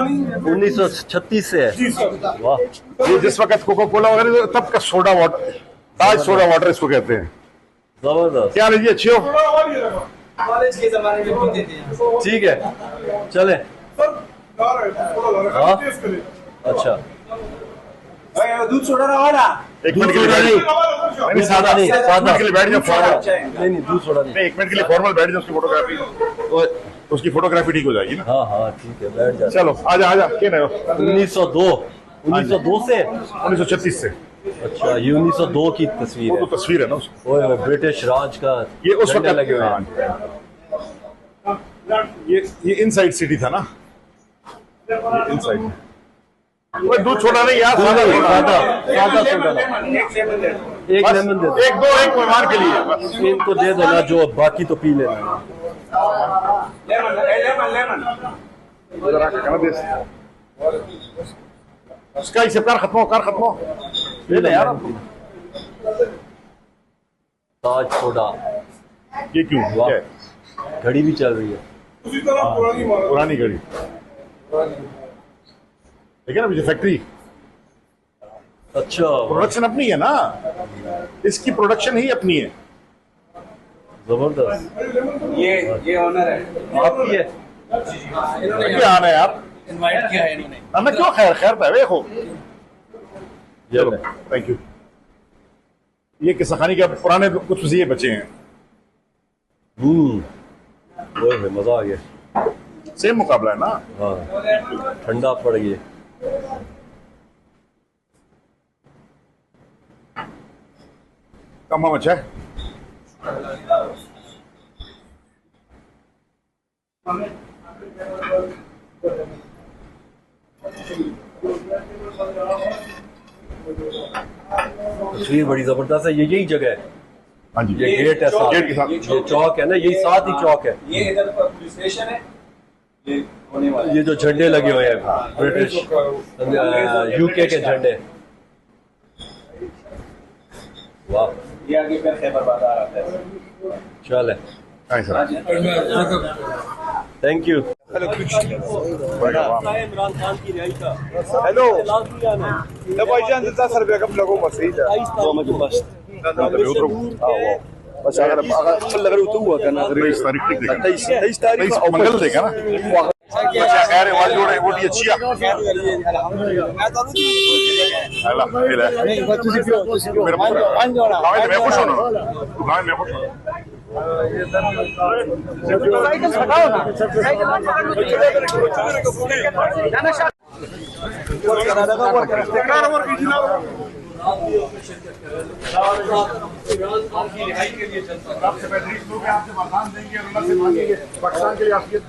1936 से है। वाह, ये जिस वक्त कोका कोला वगैरह तब का सोडा वाटर, ताज सोडा वाटर इसको कहते हैं। जबरदस्त। क्या लीजिए, अच्छी हो? कॉलेज के जमाने में पीते थे। ठीक है, चले। हाँ? अच्छा, दूध सोडा रहा ना? एक मिनट के लिए नहीं, सादा नहीं, सादा के लिए बैठ जाओ फॉर्मल। नहीं, दूध सोडा नहीं। एक मिनट के लिए फॉर्मल बैठ जाओ, उसकी फोटोग्राफी, उसकी फोटोग्राफी ठीक हो जाएगी ना। हाँ हाँ, ठीक है, बैठ जा। चलो आजा आजा, क्या नहीं हो? 1902 से 1936 से। अच्छा, ये 1902 की तस्वीर वो है। तो तस्वीर है ना उसकी। ओए, ब्रिटिश राज का ये उस वक्त झंडे लगे हुए हैं। ये इनसाइड सिटी था ना, इनसाइड। कोई दूध छोड़ा नहीं यार, सादा सादा सोडा। एक बस लेमन दे दो। एक मेहमान के लिए बस। इनको दे देना, जो बाकी तो पी लेना। जरा कहना दे उसका ही कार खत्म हो, कार खत्म हो, ले ले यार। ताज सोडा। ये क्यों? वाह, क्या है? घड़ी भी चल रही है। पुरानी घड़ी, ठीक है ना, मुझे फैक्ट्री अच्छा, प्रोडक्शन अपनी है ना, इसकी प्रोडक्शन ही अपनी है। जबरदस्त। ये ऑनर है आपकी है? क्या आना है यार, इनवाइट किया है इन्होंने। ना क्यों, खैर खैर पे देखो। चलो, थैंक यू। ये किस्सा खानी के पुराने कुछ वसीये बचे हैं। ओए, मजा आ गया। सेम मुकाबला है ना। हाँ, ठंडा पड़ गया। कम अच्छा है। तस्वीर बड़ी जबरदस्त है। ये यही जगह है। हाँ जी, ये गेट है साथ, गेट के साथ। ये चौक है ना, यही साथ ही चौक है। ये इधर पर पुलिस स्टेशन है। ये होने वाला है। ये जो झंडे लगे हुए हैं, ब्रिटिश यूके के झंडे। वाह, ये आगे फिर खैबर बाजार आता है। चल है। हाँ sir, thank you. Imran Khan की रिहाई का हेलो लाजमी आना है। भाईजान 10 रुपये कम लगो बस बस अगर अच्छा लग रहा तो हुआ करना 23 तारीख ठीक देगा, 23 तारीख 23 मंगल देगा ना। अच्छा खैर है, वाली जोड़े वोटी अच्छी है। अल्लाह खैर है। मेरा मैं खुश हूं ना, दुकान में खुश हूं। आपसे बेहतरीन लोग हैं, आपसे वरदान देंगे, अल्लाह से मांगेंगे पाकिस्तान के लिए आफियत।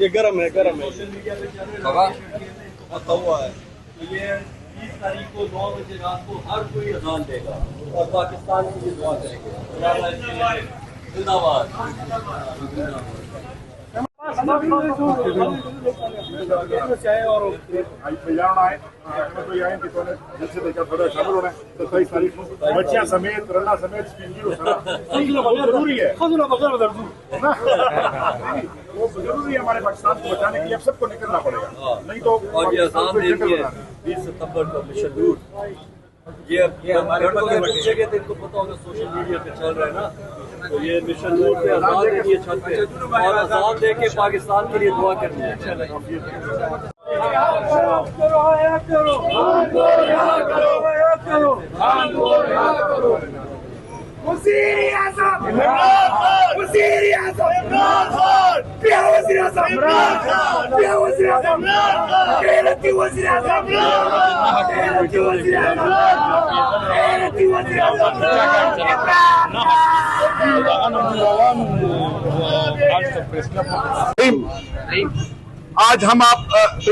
ये गरम है हुआ है। तो ये 20 तारीख को 9 बजे रात को हर कोई अजान देगा और पाकिस्तान के लिए दुआ करेंगे। जिंदाबाद। सत्ताईस तारीख को बच्चियां समेत, रन्ना समेत जरूरी है, वो जरूरी है हमारे पाकिस्तान को बचाने के लिए। अब सबको निकलना पड़ेगा, नहीं तो। और ये अजान दे दी है 20 सितंबर को मिशन रूट। ये हमारे जगह थे, इनको पता होगा, सोशल मीडिया पे चल रहा है ना। तो ये मिशन रूट पे अजान दे दी है छत पे, और अजान दे के पाकिस्तान के लिए दुआ करनी है। आज हम आप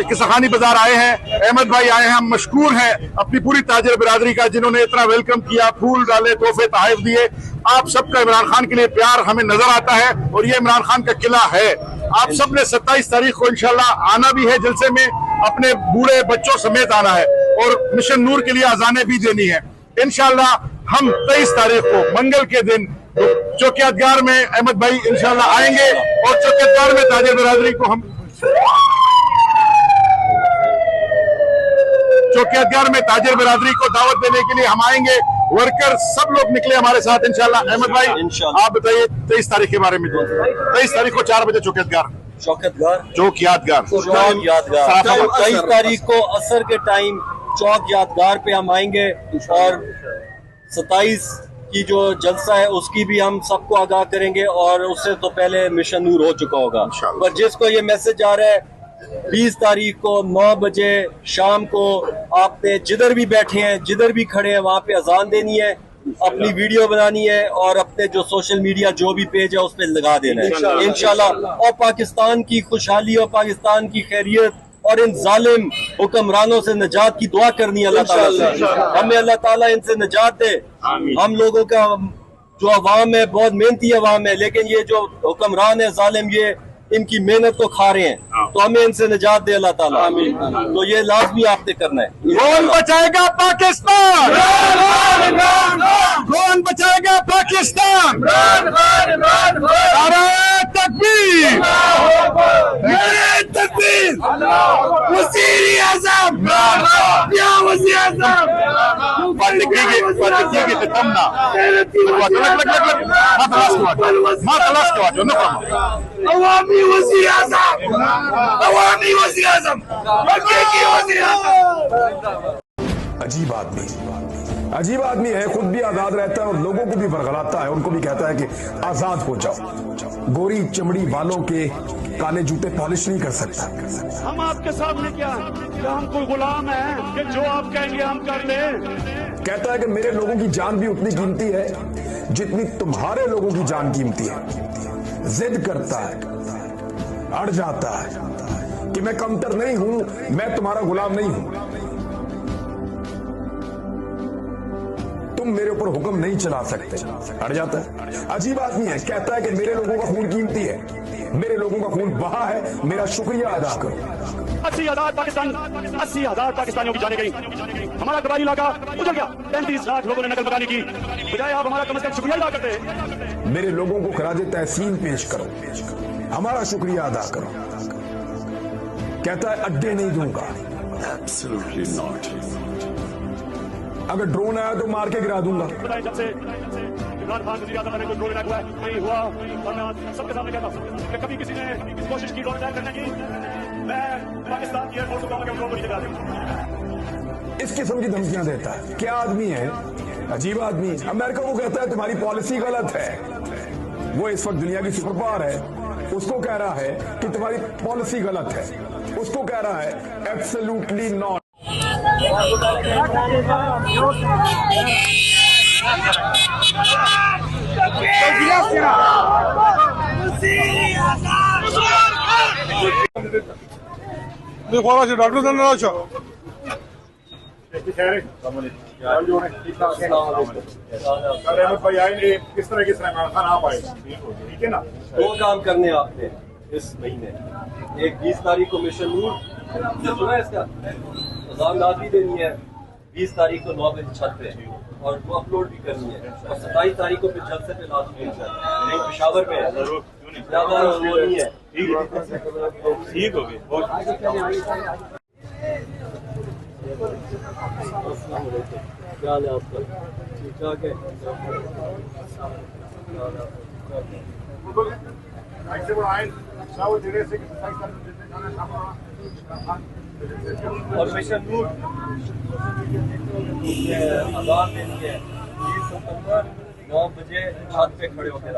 किसानी बाजार आए हैं, अहमद भाई आए हैं, हम मशकूर हैं अपनी पूरी ताजिर बिरादरी का, जिन्होंने इतना वेलकम किया, फूल डाले, तोहफे तोहफे दिए। आप सबका इमरान खान के लिए प्यार हमें नजर आता है और ये इमरान खान का किला है। आप सब ने 27 तारीख को इंशाल्लाह आना भी है जलसे में, अपने बूढ़े बच्चों समेत आना है और मिशन नूर के लिए अजानें भी देनी है। इंशाल्लाह हम 23 तारीख को मंगल के दिन चौकियातगार में अहमद भाई इंशाल्लाह आएंगे और चौकियातगार में ताजिर बिरादरी को हम चौकियातगार में ताजिर बिरादरी को दावत देने के लिए हम आएंगे। वर्कर सब लोग निकले हमारे साथ इंशाल्लाह। अहमद भाई आप बताइए 23 तारीख के बारे में। 23 तारीख को 4 बजे चौकियातगार 23 तारीख को असर के टाइम चौक यादगार पे हम आएंगे और 27 की जो जलसा है उसकी भी हम सबको आगाह करेंगे और उससे तो पहले मिशन नूर हो चुका होगा। पर जिसको ये मैसेज आ रहा है 20 तारीख को 9 बजे शाम को आपने जिधर भी बैठे हैं जिधर भी खड़े हैं वहां पे अजान देनी है, अपनी वीडियो बनानी है और अपने जो सोशल मीडिया जो भी पेज है उस पर लगा देना है इंशाल्लाह। और पाकिस्तान की खुशहाली और पाकिस्तान की खैरियत और इन जालिम हुक्मरानों से निजात की दुआ करनी है अल्लाह ताला से। हमें अल्लाह ताला इनसे निजात दे। हम लोगों का जो अवाम है बहुत मेहनती अवाम है, लेकिन ये जो हुक्मरान है जालिम ये इनकी मेहनत को खा रहे हैं, तो हमें इनसे निजात दे अल्लाह ताला। तो ये लाजमी आपने करना है। कौन बचाएगा पाकिस्तान? कौन बचाएगा पाकिस्तान? नारे तकबीर! नारे तकबीर! वज़ीर-ए-आज़म! या वज़ीर-ए-आज़म! अवामी वज़ीर-ए-आज़म! अवामी वज़ीर-ए-आज़म! अजीब आदमी है, खुद भी आजाद रहता है और लोगों को भी बरगलाता है, उनको भी कहता है कि आजाद हो जाओ। गोरी चमड़ी वालों के काले जूते पॉलिश नहीं कर सकता। हम आपके सामने क्या हम कोई गुलाम है कि जो आप कहेंगे हम कर लें? कहता है कि मेरे लोगों की जान भी उतनी कीमती है जितनी तुम्हारे लोगों की जान कीमती है। जिद करता है, अड़ जाता है कि मैं कमतर नहीं हूं, मैं तुम्हारा गुलाम नहीं हूं, तुम मेरे ऊपर हुक्म नहीं चला सकते। अड़ जाता है। अजीब आदमी है, कहता है कि मेरे लोगों का खून कीमती है, मेरे लोगों का खून बहा है, मेरा शुक्रिया अदा करो। 80,000 पाकिस्तानियों की जाने गई, हमारा कबायली इलाका उजड़ गया। 35 लाख लोगों ने नकल बताने की बजाय आप हमारा कम से कम शुक्रिया अदा करते। मेरे लोगों को खराज तहसीन पेश करो, हमारा शुक्रिया अदा करो। कहता है अड्डे नहीं दूंगा। Absolutely not. अगर ड्रोन आया तो मार के गिरा दूंगा। जब से इमरान खान वज़ीर आज़म ने कोई ड्रोन अटैक हुआ नहीं हुआ, और मैं सबके सामने कहता हूं कि कभी किसी ने कोशिश की ड्रोन अटैक करने की, मैं पाकिस्तान की एयरफोर्स को कहूंगा कि ड्रोन को नीचे गिरा दें। इस किस्म की धमकियां देता है। क्या आदमी है, अजीब आदमी। अमेरिका को कहता है तुम्हारी पॉलिसी गलत है। वो इस वक्त दुनिया की सुपर पावर है, उसको कह रहा है कि तुम्हारी पॉलिसी गलत है। उसको कह रहा है एब्सोल्युटली नॉट। डॉक्टर अहमद भाई आए, किस तरह इमरान खान आप आए, ठीक है ना? 2 काम करने आपने इस महीने। एक 20 तारीख को मिशन नूर सुना है इसका अजान भी देनी है, 20 तारीख को 9 बजे छत पे और वो अपलोड भी करनी है, और 27 तारीख को फिर जलसे पे लाजमी नहीं पेशावर में है, ज्यादा वो नहीं है। ठीक हो गई। क्या हाल है आपका? ठीक ठाक है। और मिशन नूर अजान देनी है 20 सितंबर 9 बजे छत पे खड़े होकर।